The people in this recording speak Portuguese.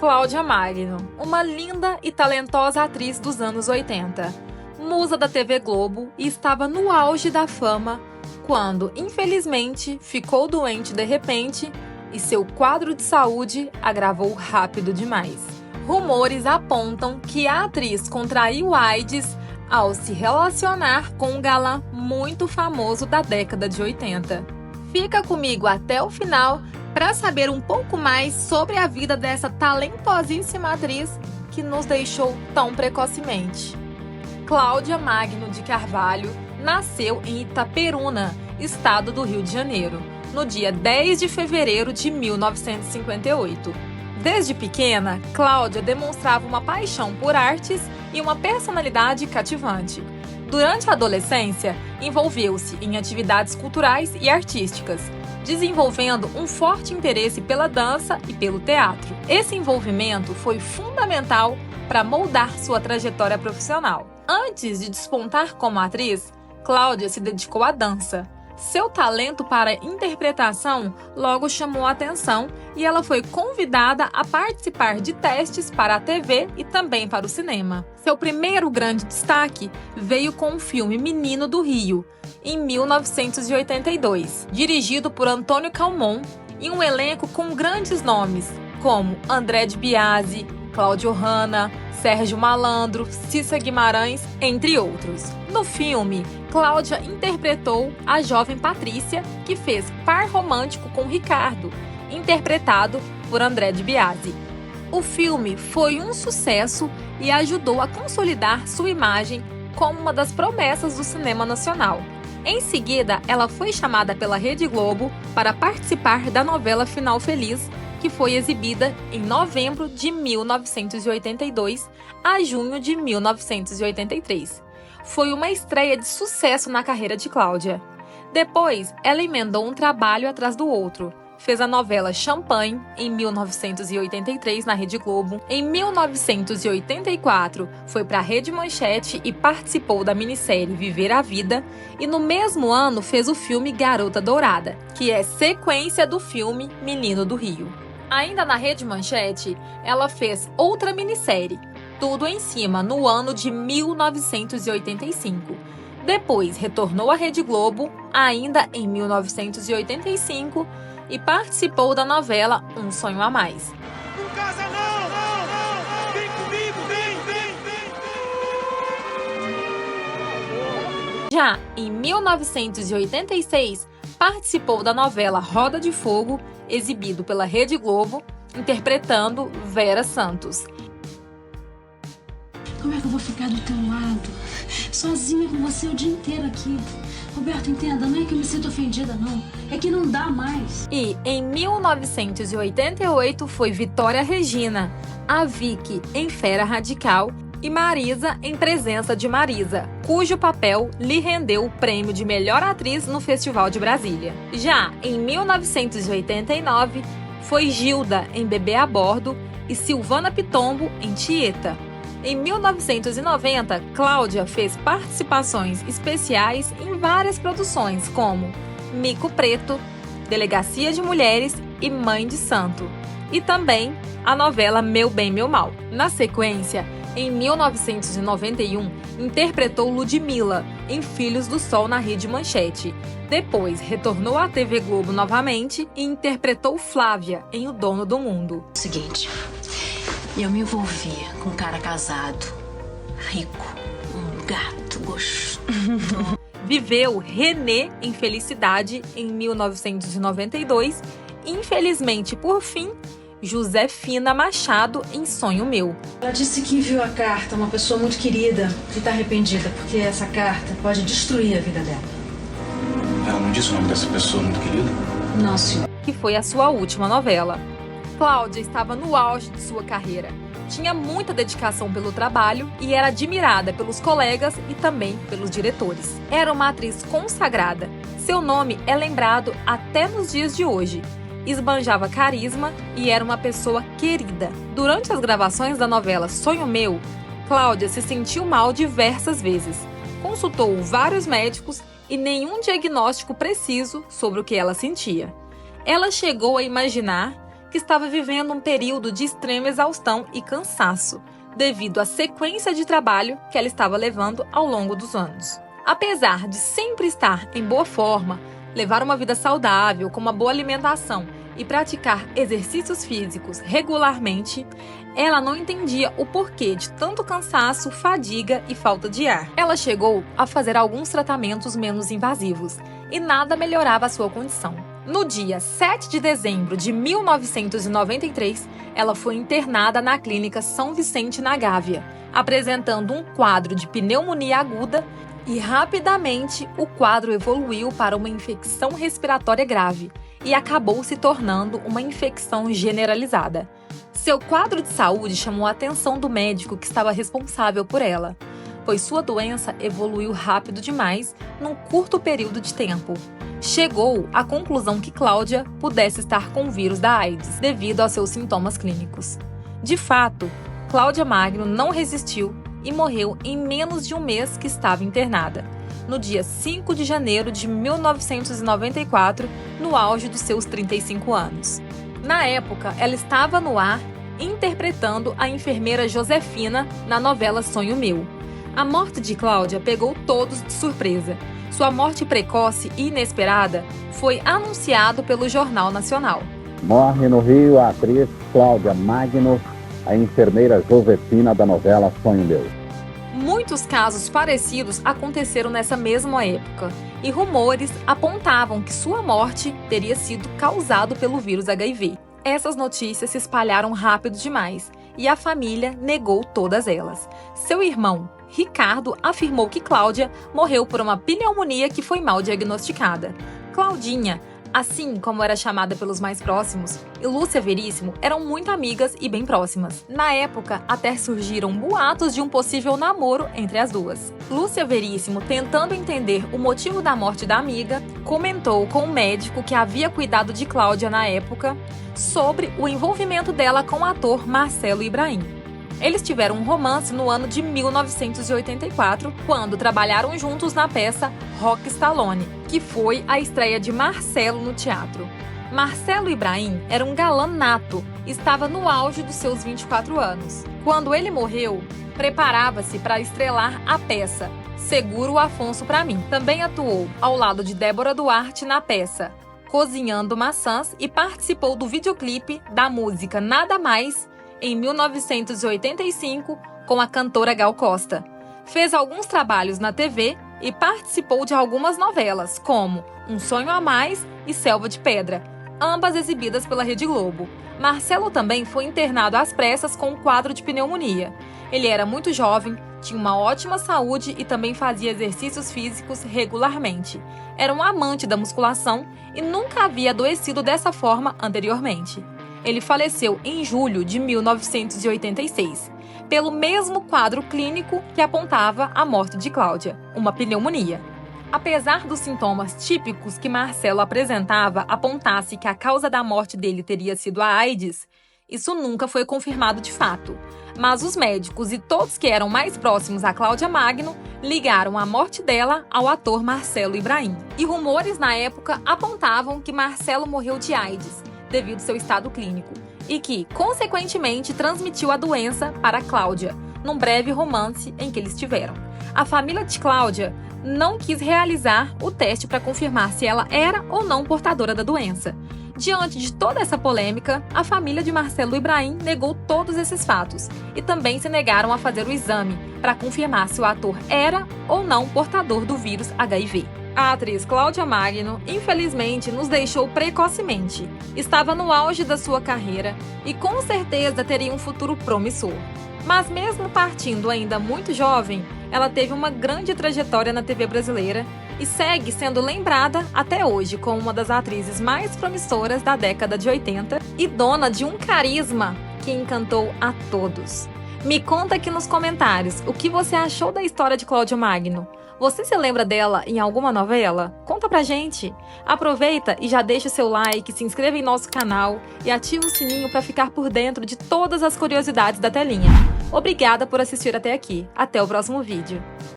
Cláudia Magno, uma linda e talentosa atriz dos anos 80, musa da TV Globo, e estava no auge da fama quando, infelizmente, ficou doente de repente e seu quadro de saúde agravou rápido demais. Rumores apontam que a atriz contraiu AIDS ao se relacionar com um galã muito famoso da década de 80. Fica comigo até o final para saber um pouco mais sobre a vida dessa talentosíssima atriz que nos deixou tão precocemente. Cláudia Magno de Carvalho nasceu em Itaperuna, estado do Rio de Janeiro, no dia 10 de fevereiro de 1958. Desde pequena, Cláudia demonstrava uma paixão por artes e uma personalidade cativante. Durante a adolescência, envolveu-se em atividades culturais e artísticas, desenvolvendo um forte interesse pela dança e pelo teatro. Esse envolvimento foi fundamental para moldar sua trajetória profissional. Antes de despontar como atriz, Cláudia se dedicou à dança. Seu talento para interpretação logo chamou a atenção e ela foi convidada a participar de testes para a TV e também para o cinema. Seu primeiro grande destaque veio com o filme Menino do Rio, em 1982, dirigido por Antônio Calmon, e um elenco com grandes nomes como André de Biasi, Cláudio Hanna, Sérgio Malandro, Cissa Guimarães, entre outros. No filme, Cláudia interpretou a jovem Patrícia, que fez par romântico com Ricardo, interpretado por André de Biasi. O filme foi um sucesso e ajudou a consolidar sua imagem como uma das promessas do cinema nacional. Em seguida, ela foi chamada pela Rede Globo para participar da novela Final Feliz, que foi exibida em novembro de 1982 a junho de 1983. Foi uma estreia de sucesso na carreira de Cláudia. Depois, ela emendou um trabalho atrás do outro. Fez a novela Champanhe, em 1983, na Rede Globo. Em 1984, foi para a Rede Manchete e participou da minissérie Viver a Vida. E no mesmo ano, fez o filme Garota Dourada, que é sequência do filme Menino do Rio. Ainda na Rede Manchete, ela fez outra minissérie, Tudo em Cima, no ano de 1985. Depois, retornou à Rede Globo, ainda em 1985, e participou da novela Um Sonho a Mais. Não casa não! Vem comigo, vem! Já em 1986, participou da novela Roda de Fogo, exibido pela Rede Globo, interpretando Vera Santos. Como é que eu vou ficar do teu lado, sozinha com você o dia inteiro aqui? Roberto, entenda, não é que eu me sinto ofendida, não. É que não dá mais. E, em 1988, foi Vitória Regina, a Vicky em Fera Radical e Marisa em Presença de Marisa, cujo papel lhe rendeu o prêmio de melhor atriz no Festival de Brasília. Já em 1989, foi Gilda em Bebê a Bordo e Silvana Pitombo em Tieta. Em 1990, Cláudia fez participações especiais em várias produções, como Mico Preto, Delegacia de Mulheres e Mãe de Santo, e também a novela Meu Bem, Meu Mal. Na sequência, em 1991, interpretou Ludmilla em Filhos do Sol na Rede Manchete. Depois, retornou à TV Globo novamente e interpretou Flávia em O Dono do Mundo. Seguinte, eu me envolvi com um cara casado, rico, um gato gostoso. Viveu Renê em Felicidade em 1992 e, infelizmente, por fim, Josefina Machado em Sonho Meu. Ela disse que viu a carta, uma pessoa muito querida, e está arrependida, porque essa carta pode destruir a vida dela. Ela não disse o nome dessa pessoa muito querida? Não, senhor. Que foi a sua última novela. Cláudia estava no auge de sua carreira. Tinha muita dedicação pelo trabalho e era admirada pelos colegas e também pelos diretores. Era uma atriz consagrada. Seu nome é lembrado até nos dias de hoje. Esbanjava carisma e era uma pessoa querida. Durante as gravações da novela Sonho Meu, Cláudia se sentiu mal diversas vezes. Consultou vários médicos e nenhum diagnóstico preciso sobre o que ela sentia. Ela chegou a imaginar que estava vivendo um período de extrema exaustão e cansaço, devido à sequência de trabalho que ela estava levando ao longo dos anos. Apesar de sempre estar em boa forma, levar uma vida saudável, com uma boa alimentação e praticar exercícios físicos regularmente, ela não entendia o porquê de tanto cansaço, fadiga e falta de ar. Ela chegou a fazer alguns tratamentos menos invasivos e nada melhorava a sua condição. No dia 7 de dezembro de 1993, ela foi internada na Clínica São Vicente, na Gávea, apresentando um quadro de pneumonia aguda e rapidamente o quadro evoluiu para uma infecção respiratória grave e acabou se tornando uma infecção generalizada. Seu quadro de saúde chamou a atenção do médico que estava responsável por ela, pois sua doença evoluiu rápido demais num curto período de tempo. Chegou à conclusão que Cláudia pudesse estar com o vírus da AIDS devido aos seus sintomas clínicos. De fato, Cláudia Magno não resistiu e morreu em menos de um mês que estava internada, no dia 5 de janeiro de 1994, no auge dos seus 35 anos. Na época, ela estava no ar interpretando a enfermeira Josefina na novela Sonho Meu. A morte de Cláudia pegou todos de surpresa. Sua morte precoce e inesperada foi anunciado pelo Jornal Nacional. Morre no Rio a atriz Cláudia Magno, a enfermeira Josefina da novela Sonho Meu. Muitos casos parecidos aconteceram nessa mesma época, e rumores apontavam que sua morte teria sido causada pelo vírus HIV. Essas notícias se espalharam rápido demais, e a família negou todas elas. Seu irmão, Ricardo, afirmou que Cláudia morreu por uma pneumonia que foi mal diagnosticada. Claudinha, assim como era chamada pelos mais próximos, e Lúcia Veríssimo eram muito amigas e bem próximas. Na época, até surgiram boatos de um possível namoro entre as duas. Lúcia Veríssimo, tentando entender o motivo da morte da amiga, comentou com o médico que havia cuidado de Cláudia na época sobre o envolvimento dela com o ator Marcelo Ibrahim. Eles tiveram um romance no ano de 1984, quando trabalharam juntos na peça Rock Stallone, que foi a estreia de Marcelo no teatro. Marcelo Ibrahim era um galã nato, estava no auge dos seus 24 anos. Quando ele morreu, preparava-se para estrelar a peça Seguro o Afonso pra Mim. Também atuou ao lado de Débora Duarte na peça Cozinhando Maçãs e participou do videoclipe da música Nada Mais, em 1985, com a cantora Gal Costa. Fez alguns trabalhos na TV e participou de algumas novelas, como Um Sonho a Mais e Selva de Pedra, ambas exibidas pela Rede Globo. Marcelo também foi internado às pressas com um quadro de pneumonia. Ele era muito jovem, tinha uma ótima saúde e também fazia exercícios físicos regularmente. Era um amante da musculação e nunca havia adoecido dessa forma anteriormente. Ele faleceu em julho de 1986, pelo mesmo quadro clínico que apontava a morte de Cláudia, uma pneumonia. Apesar dos sintomas típicos que Marcelo apresentava apontasse que a causa da morte dele teria sido a AIDS, isso nunca foi confirmado de fato. Mas os médicos e todos que eram mais próximos a Cláudia Magno ligaram a morte dela ao ator Marcelo Ibrahim. E rumores na época apontavam que Marcelo morreu de AIDS, devido ao seu estado clínico, e que, consequentemente, transmitiu a doença para Cláudia, num breve romance em que eles tiveram. A família de Cláudia não quis realizar o teste para confirmar se ela era ou não portadora da doença. Diante de toda essa polêmica, a família de Marcelo Ibrahim negou todos esses fatos e também se negaram a fazer o exame para confirmar se o ator era ou não portador do vírus HIV. A atriz Cláudia Magno, infelizmente, nos deixou precocemente. Estava no auge da sua carreira e com certeza teria um futuro promissor. Mas mesmo partindo ainda muito jovem, ela teve uma grande trajetória na TV brasileira e segue sendo lembrada até hoje como uma das atrizes mais promissoras da década de 80 e dona de um carisma que encantou a todos. Me conta aqui nos comentários o que você achou da história de Cláudia Magno. Você se lembra dela em alguma novela? Conta pra gente! Aproveita e já deixa o seu like, se inscreva em nosso canal e ativa o sininho para ficar por dentro de todas as curiosidades da telinha. Obrigada por assistir até aqui. Até o próximo vídeo.